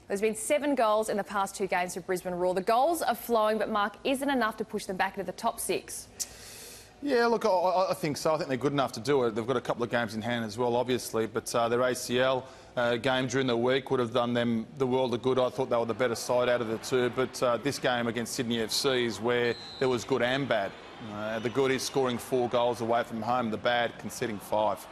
There's been 7 goals in the past 2 games for Brisbane Roar. The goals are flowing, but Mark, isn't enough to push them back into the top 6. Yeah, look, I think so. I think they're good enough to do it. They've got a couple of games in hand as well, obviously, but their ACL game during the week would have done them the world of good. I thought they were the better side out of the two, but this game against Sydney FC is where there was good and bad. The good is scoring 4 goals away from home, the bad conceding 5.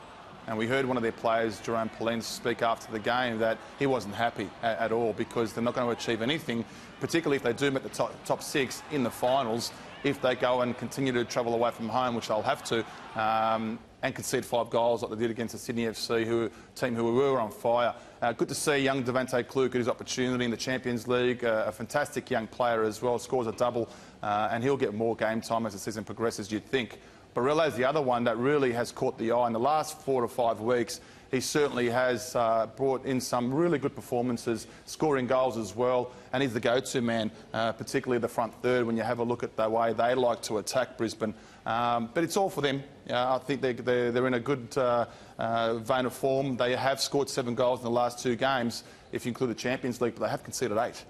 And we heard one of their players, Jerome Polens, speak after the game that he wasn't happy at all because they're not going to achieve anything, particularly if they do make the top 6 in the finals, if they go and continue to travel away from home, which they'll have to, and concede 5 goals like they did against the Sydney FC team who were on fire. Good to see young Devante Kluke get his opportunity in the Champions League, a fantastic young player as well, scores a double, and he'll get more game time as the season progresses, you'd think. Barella's the other one that really has caught the eye. In the last 4 to 5 weeks, he certainly has brought in some really good performances, scoring goals as well, and he's the go-to man, particularly the front third when you have a look at the way they like to attack Brisbane. But it's all for them. I think they're in a good vein of form. They have scored 7 goals in the last 2 games, if you include the Champions League, but they have conceded 8.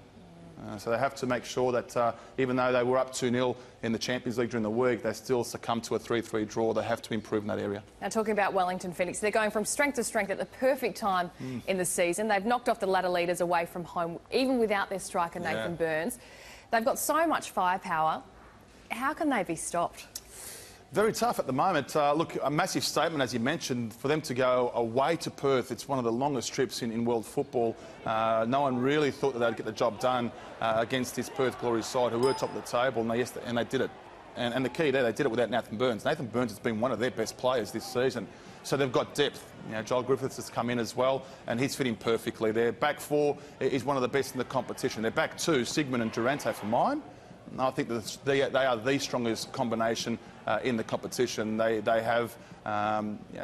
So they have to make sure that even though they were up 2-0 in the Champions League during the week, they still succumbed to a 3-3 draw. They have to improve in that area. Now, talking about Wellington Phoenix, they're going from strength to strength at the perfect time in the season. They've knocked off the ladder leaders away from home, even without their striker, Nathan Burns. They've got so much firepower. How can they be stopped? Very tough at the moment. Look, a massive statement, as you mentioned, for them to go away to Perth. It's one of the longest trips in world football. No one really thought that they'd get the job done against this Perth Glory side, who were top of the table, and they did it. And the key there, they did it without Nathan Burns. Nathan Burns has been one of their best players this season. So they've got depth. You know, Joel Griffiths has come in as well, and he's fitting perfectly. Their back 4 is one of the best in the competition. Their back 2, Sigmund and Durante for mine, I think that they are the strongest combination in the competition. They have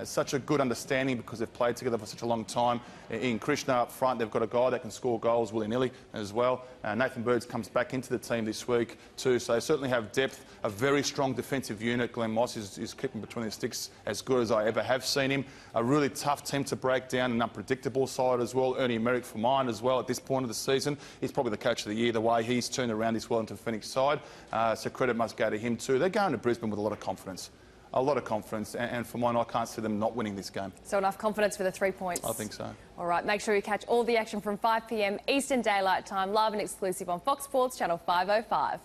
such a good understanding because they've played together for such a long time. In Krishna up front, they've got a guy that can score goals willy-nilly as well. Nathan Burns comes back into the team this week too, so they certainly have depth. A very strong defensive unit. Glenn Moss is keeping between the sticks as good as I ever have seen him. A really tough team to break down, an unpredictable side as well. Ernie Merrick for mine as well at this point of the season. He's probably the coach of the year, the way he's turned around this Wellington Phoenix side. So credit must go to him too. They're going to Brisbane with a lot of confidence. A lot of confidence, and for mine, I can't see them not winning this game. So enough confidence for the 3 points? I think so. All right, make sure you catch all the action from 5 p.m. Eastern Daylight Time, live and exclusive on Fox Sports Channel 505.